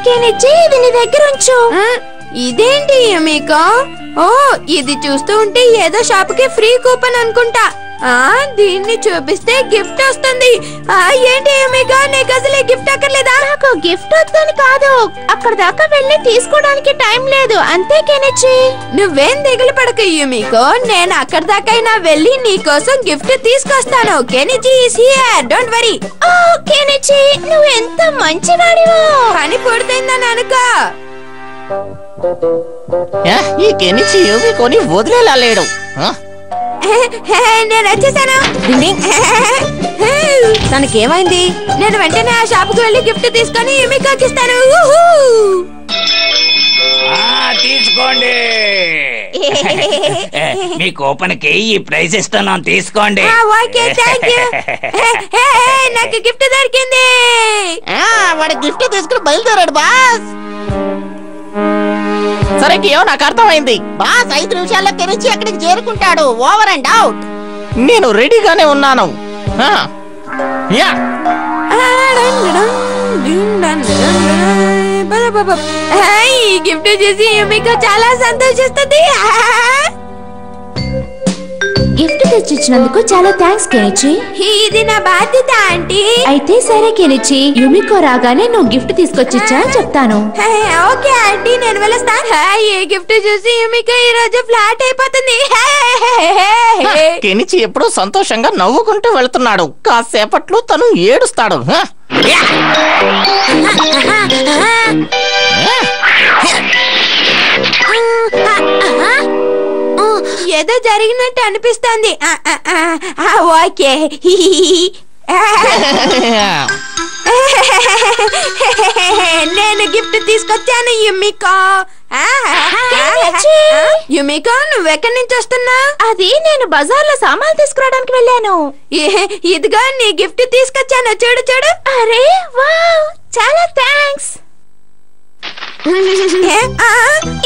Kenichi ఇది నీ దగ్గర ఉంచు. ఇదేంటి యుమికో? ఓ ఇది చూస్తూ ఉంటే ఏదో షాప్ కి ఫ్రీ కూపన్ అనుకుంటా. దీన్ని చూపిస్తే గిఫ్ట్ వస్తుంది. ఏంటి యుమికో, నీకు అసలు గిఫ్ట్ అక్కర్లేదా? నాకు గిఫ్ట్ వద్దని కాదు, అక్కడ దాకా వెళ్ళి తీసుకోవడానికి టైం లేదు అంతే కెనిచి. నువ్వేం దిగులు పడకు యుమికో, నేను అక్కడ దాకైనా వెళ్ళి నీకోసం గిఫ్ట్ తీసుకొస్తాను. Kenichi is here, don't worry. ఓ కెనిచి, నువ్వు ఎంత మంచివాడివో. పని పూర్తయిందని అనుకో. ఈ కెనిచి యుమికోని వదిలేలా లేడు. నేను వచ్చేసాను. తనకేమైంది? నేను వెంటనే ఆ షాప్ కు వెళ్ళి గిఫ్ట్ తీసుకొని యుమికోకి ఇస్తాను. తీసుకోండి, మీ కూపన్ కి ఈ ప్రైజ్ ఇస్తున్నాం, తీసుకోండి. Okay thank you. నాకు గిఫ్ట్ దొరికింది. వాడి గిఫ్ట్ తీసుకుని బయలుదేరాడు బాస్. సరే కియో, నాకు అర్థమైంది బాస్. 5 నిమిషాల్లో కెనిచి అక్కడికి చేరుకుంటాడు. Over and out. నేను రెడీగానే ఉన్నాను. ఈ గిఫ్ట్ చూసి యుమికో చాలా సంతోషిస్తుంది. గిఫ్ట్ తెచ్చిచ్చినందుకు చాలా థ్యాంక్స్ కెనిచి. ఇది నా బాధ్యత ఆంటీ. అయితే సరే కెనిచి, యుమికో రాగానే నువ్వు గిఫ్ట్ తీసుకొచ్చిచ్చా అని చెప్తాను. ఓకే ఆంటీ, నేను వెళ్ళొస్తాను. ఈ గిఫ్ట్ చూసి యుమికో ఈ రోజు ఫ్లాట్ అయిపోతుంది. కెనిచి ఎప్పుడూ సంతోషంగా నవ్వుకుంటూ వెళ్తున్నాడు. కాసేపట్లో తను ఏడుస్తాడు. ఏదో జరిగినట్టు అనిపిస్తుంది. ఓకే. నేను గిఫ్ట్ తీసుకొచ్చాను యుమికో. యుమికో, నువ్వెక్కడి నుంచి వస్తున్నా? అది నేను బజార్లో సామాన్లు తీసుకురావడానికి వెళ్ళాను. ఇదిగో నీ గిఫ్ట్ తీసుకొచ్చాను, చూడు చూడు. అరే వావ్, చాలా థ్యాంక్స్.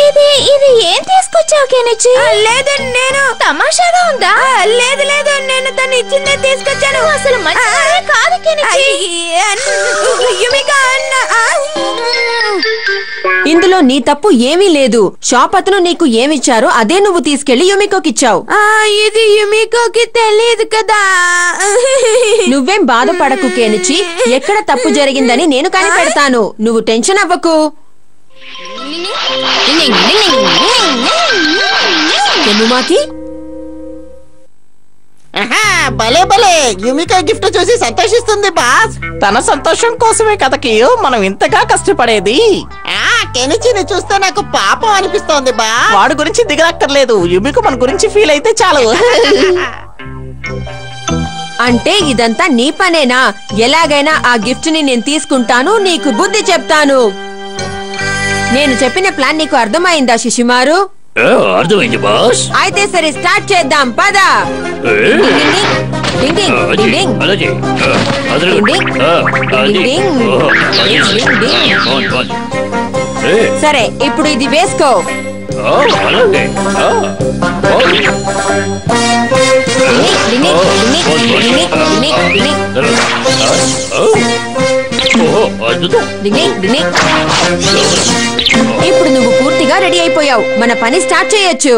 ఇది ఏం తీసుకొచ్చావు కెనిచి? లేదు, నేను తమాషాగా ఉందా? లేదు లేదు, నేను తను ఇచ్చిందే తీసుకొచ్చాను. అసలు మంచివాడే కాదు కెనిచి. ఇందులో నీ తప్పు ఏమీ లేదు. షాప్ అతను నీకు ఏమిచ్చారో అదే నువ్వు తీసుకెళ్లి యుమికోకిచ్చావు. ఇది యుమికోకి తెలియదు కదా. నువ్వేం బాధపడకు కెనిచి, ఎక్కడ తప్పు జరిగిందని నేను కనిపెడతాను. నువ్వు టెన్షన్ అవ్వకు. కెనుమాకి, భలే భలే, యుమికో గిఫ్ట్ చూసి సంతోషిస్తుంది బాస్. తన సంతోషం కోసమే కదా కియో మనం ఇంతగా కష్టపడేది. కెనిచిని చూస్తే నాకు పాపం అనిపిస్తోంది బా. వాడి గురించి దిగనక్కర్లేదు, యుమికో మన గురించి ఫీల్ అయితే చాలు. అంటే ఇదంతా నీ పనేనా? ఎలాగైనా ఆ గిఫ్ట్ ని నేను తీసుకుంటాను, నీకు బుద్ధి చెప్తాను. నేను చెప్పిన ప్లాన్ నీకు అర్థమైందా శిశుమారు? అర్థమైంది బాస్. అయితే సరే, స్టార్ట్ చేద్దాం, పద. సరే, ఇప్పుడు ఇది వేసుకో. ఇప్పుడు నువ్వు పూర్తిగా రెడీ అయిపోయావు. మన పని స్టార్ట్ చేయొచ్చు.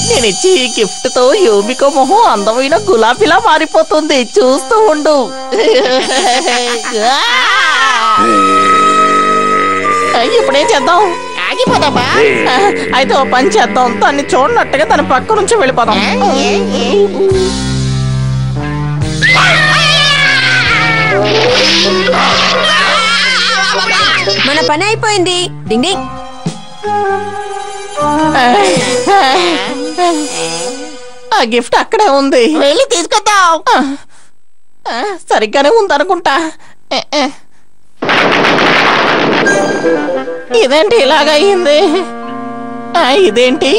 నేను ఇచ్చి ఈ గిఫ్ట్ తో యుమికో మొహం అందమైన గులాబీలా మారిపోతుంది. చూస్తూ ఉండు. ఇప్పుడేం చేద్దాం? ఆగిపోదామా? అయితే ఓ పని చేద్దాం, తన్ని చూడనట్టుగా తన పక్క నుంచి వెళ్ళిపోదాం. మన పని అయిపోయింది. డింగ్ డింగ్. ఆ గిఫ్ట్ అక్కడే ఉంది, వెళ్ళి తీసుకొద్దాం. సరిగ్గానే ఉందనుకుంటా. ఇదేంటి ఇలాగయింది? ఇదేంటి?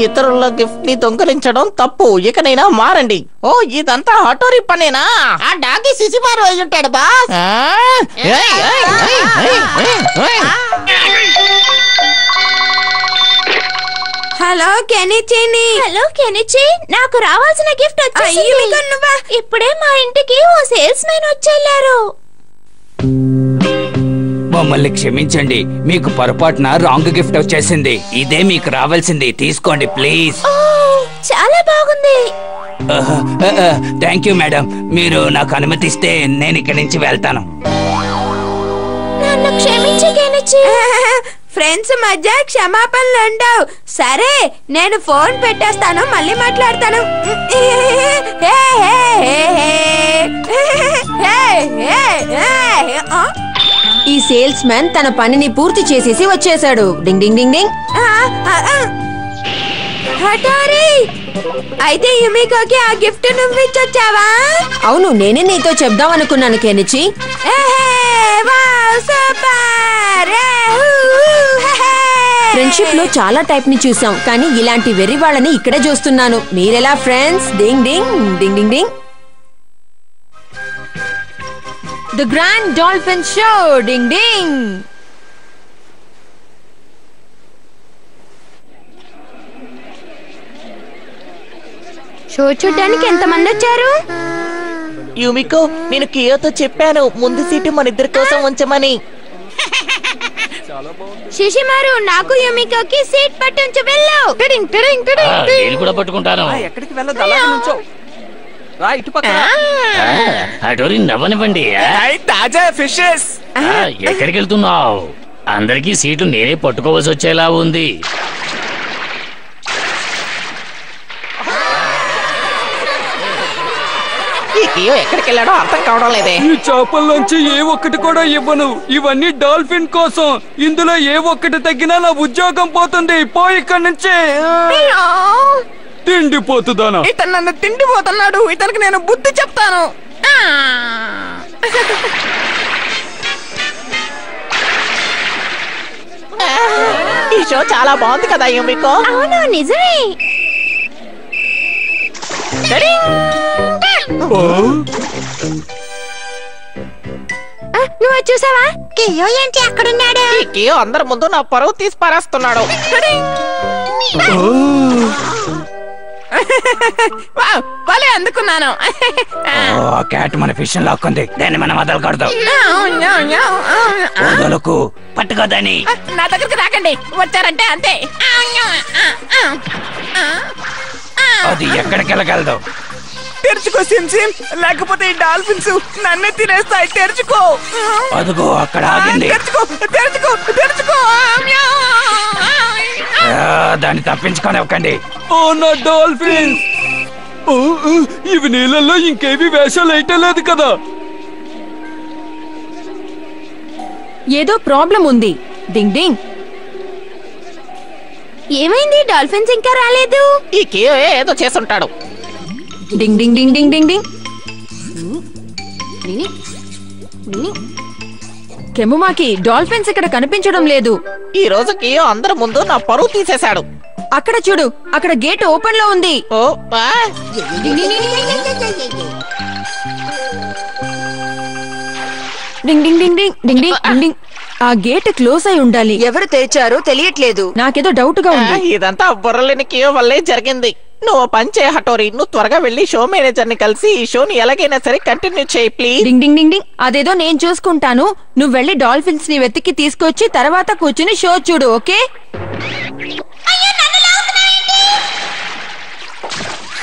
ఇతరుల గిఫ్ట్ ని దొంగలించడం తప్పు, ఇకనైనా మారండి. ఓ, ఇదంతా హఠోరీ పనేనా? ఆ డాగి శిశుమారు అయి ఉంటాడు బాస్. హలో కెనిచిని. హలో కెనిచి, నాకు రావాల్సిన గిఫ్ట్ వచ్చేసింది. ఇప్పుడే మా ఇంటికి ఓ సేల్స్ మ్యాన్ వచ్చేళ్ళారు. మమ్మల్ని క్షమించండి, మీకు పొరపాటున రాంగ్ గిఫ్ట్ వచ్చేసింది. ఇదే మీకు రావాల్సింది, తీసుకోండి ప్లీజ్. చాలా బాగుంది. Thank you madam. మీరు నాకు అనుమతిస్తే నేను ఇక్కడి నుంచి వెళ్తాను. నన్ను క్షమించు కెనిచి. ఫ్రెండ్స్ మధ్య క్షమాపణలు ఉండవు. సరే, నేను ఫోన్ పెట్టేస్తాను, మళ్ళీ మాట్లాడతాను. ఈ సేల్స్ మ్యాన్ తన పనిని పూర్తి చేసేసి వచ్చేసాడు. డింగ్ డింగ్ డింగ్ డింగ్. హఠారి, అయితే యుమికోకి ఆ గిఫ్ట్ నువ్వు ఇచ్చొచ్చావా? అవును, నేనే నీతో చెప్దాం అనుకున్నాను కెనిచి. ఫ్రెండ్షిప్ లో చాలా టైప్ ని చూసాం, కానీ ఇలాంటి వెర్రి వాళ్ళని ఇక్కడే చూస్తున్నాను. మీరెలా friends? Ding ding ding ding ding. The grand dolphin show. Ding ding. Show చూడ్డానికి ఎంతమంది వచ్చారు? యూమికో, నేను కియోతో చెప్పాను ముందు సీటు మన ఇద్దరి కోసం ఉంచమని. శిశిమారు, నాకు యుమికోకి సీట్ పట్టించు. వెళ్ళు. నేను కూడా పట్టుకుంటాను. ఎక్కడికి వెళ్ళదు, అలాగే నుంచో. రా ఇటు పక్క. అటోరి నవ్వనివ్వండి. తాజా ఫిషెస్. ఎక్కడికి వెళ్తున్నావు? అందరికీ సీటు నేనే పట్టుకోవాల్సి వచ్చేలా ఉంది. ఎక్కడికి వెళ్ళాడో అర్థం కావడం లేదే. ఈ చేపల్లోంచి ఏ ఒక్కటి కూడా ఇవ్వను. ఇవన్నీ డాల్ఫిన్ కోసం. ఇందులో ఏ ఒక్కటి తగ్గినా నా ఉద్యోగం పోతుంది. పోయి ఇక్కడి నుంచి. తిండిపోతుందానా? ఇతను నన్ను తిండిపోతున్నాడు. ఇతనికి నేను బుద్ధి చెప్తాను. ఈ షో చాలా బాగుంది కదా యూమికో. అవును, నిజమే. నువ్వు చూసావా? కియో ఏంటి అక్కడున్నాడు? కియో అందరి ముందు నా పరువు తీసి పారేస్తున్నాడు. భలే అందుకున్నాను. క్యాట్ మన ఫిష్ లాక్కుంది, దాన్ని మనం వదలకూడదు. వదలకు, పట్టుకోదని. నా దగ్గరికి రాకండి, వచ్చారంటే అంతే. అది ఎక్కడికి వెళ్ళగలదు? తెరుచుకో సిమ్, లేకపోతే ఈ డాల్ఫిన్స్ నన్నే తినేస్తాయి. తెరుచుకో. అదుగో అక్కడ ఆగింది. తెరుచుకో, తెరుచుకో, తెరుచుకో. దాన్ని తప్పించుకోనివ్వకండి. ఓ నా డాల్ఫిన్స్! ఇవి నీళ్ళల్లో ఇంకేవి వేషాలు వేయటలేదు కదా. ఏదో ప్రాబ్లం ఉంది. డింగ్ డింగ్. ఏమైంది? డాల్ఫిన్స్ ఇంకా రాలేదు. ఈ కియో ఏదో చేసుంటాడు. డింగ్ డింగ్ డింగ్ డింగ్ డింగ్ డింగ్. కెముమాకి, డాల్ఫిన్స్ ఇక్కడ కనిపించడం లేదు. ఈ రోజు కియో అందరి ముందు నా పరువు తీసేశాడు. అక్కడ చూడు, అక్కడ గేట్ ఓపెన్ లో ఉంది. ఓ డింగ్ డింగ్ డింగ్ డింగ్ డింగ్ డింగ్ డింగ్ డింగ్. ఆ గేట్ క్లోజ్ అయి ఉండాలి. ఎవరు తెరిచారో తెలియట్లేదు. నాకేదో డౌట్ గా ఉంది. ఇదంతా బుర్రలేని కియో వల్లే జరిగింది. నువ్వు పని చేయ హటోరి. నువ్వు త్వరగా వెళ్లి షో మేనేజర్ ని కలిసి ఈ షోని ఎలాగైనా సరే కంటిన్యూ చేయి ప్లీజ్. డింగ్ డింగ్ డింగ్ డింగ్. అదేదో నేను చూసుకుంటాను. నువ్వు వెళ్ళి డాల్ఫిన్స్ ని వెతికి తీసుకొచ్చి తర్వాత కూర్చుని షో చూడు, ఓకే?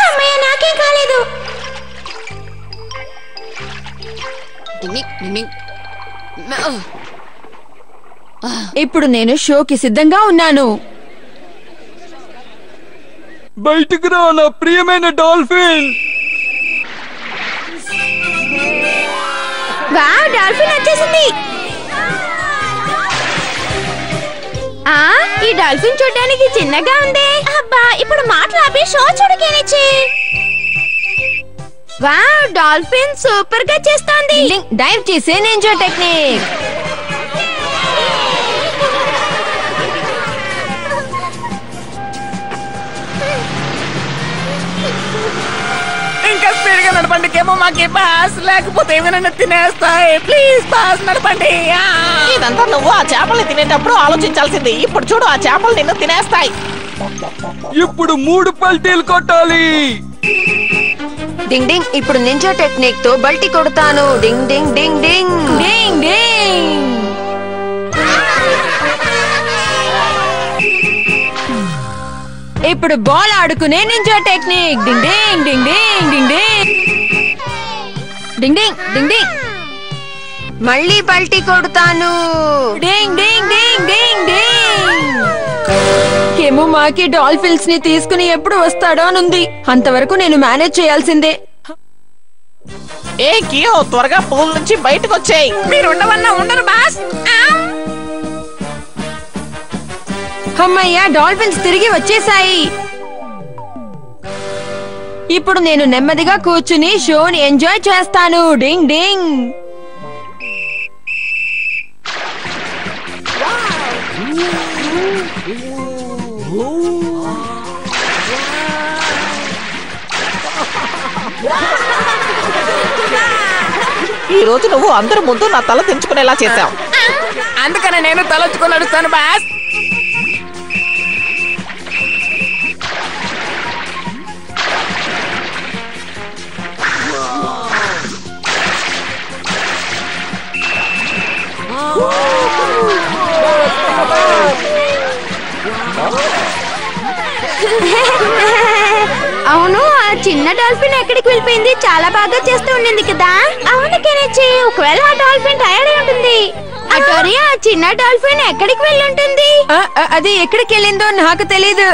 అమ్మయ్య, నాకేం కాలేదు. ఇప్పుడు నేను షోకి సిద్ధంగా ఉన్నాను. బయటికి రా నా ప్రియమైన డాల్ఫిన్. వావ్, డాల్ఫిన్ వచ్చేసింది. ఈ డాల్ఫిన్ చూడడానికి చిన్నగా ఉంది. అబ్బా, ఇప్పుడు మాట్లాపి షో చూడు కెనిచి. వావ్, డాల్ఫిన్ సూపర్ గా చేస్తోంది. డైవ్ చేసే నింజా టెక్నిక్. ఇంకా స్పీడ్ గా నడపండి కేమో మాకి బాస్, లేకపోతే ఏమైనా తినేస్తాయి. Please boss, నడపండి. ఇదంతా నువ్వు ఆ చేపల్ని తినేటప్పుడు ఆలోచించాల్సింది. ఇప్పుడు చూడు, ఆ చేపలు నిన్ను తినేస్తాయి. ఇప్పుడు 3 పల్టీలు కొట్టాలి. డింగ్ డింగ్ ఇప్పుడు నింజా టెక్నిక్ తో బల్టి కొడతాను. డింగ్ డింగ్ డింగ్ డింగ్ డింగ్ డింగ్. ఇప్పుడు బాల్ ఆడుకునే నింజా టెక్నిక్. డింగ్ డింగ్ డింగ్ డింగ్ డింగ్ డింగ్ డింగ్ డింగ్ డింగ్ డింగ్. మళ్ళీ బల్టి కొడతాను. డింగ్ డింగ్ డింగ్ డింగ్ డింగ్. కేమో మాకి డాల్ఫిన్స్ ని తీసుకుని ఎప్పుడు వస్తాడో అనుంది. అంతవరకు నేను మేనేజ్ చేయాల్సిందే. ఏ కియో త్వరగా పూల్ నుంచి బయటకు వచ్చేయ్. మీరు ఉండవన్నా ఉండరు బాస్. అమ్మయ్యా, డాల్ఫిన్స్ తిరిగి వచ్చేసాయి. ఇప్పుడు నేను నెమ్మదిగా కూర్చుని షోని ఎంజాయ్ చేస్తాను. డింగ్ డింగ్. ఈ రోజు నువ్వు అందరి ముందు నా తల తెంచుకునేలా చేశావు. అందుకనే నేను తలొచ్చుకొని నడుస్తాను బాస్. అవును, ఆ చిన్న డాల్ఫిన్ ఎక్కడికి వెళ్ళిపోయింది? చాలా బాగా చేస్తూ ఉండింది కదా. అవును కెనిచి, ఒకవేళ ఆ డాల్ఫిన్ టైర్డ్ అయి ఉంటుంది. అటోరి, ఆ చిన్న డాల్ఫిన్ ఎక్కడికి వెళ్ళి ఉంటుంది? అది ఎక్కడికి వెళ్ళిందో నాకు తెలీదు.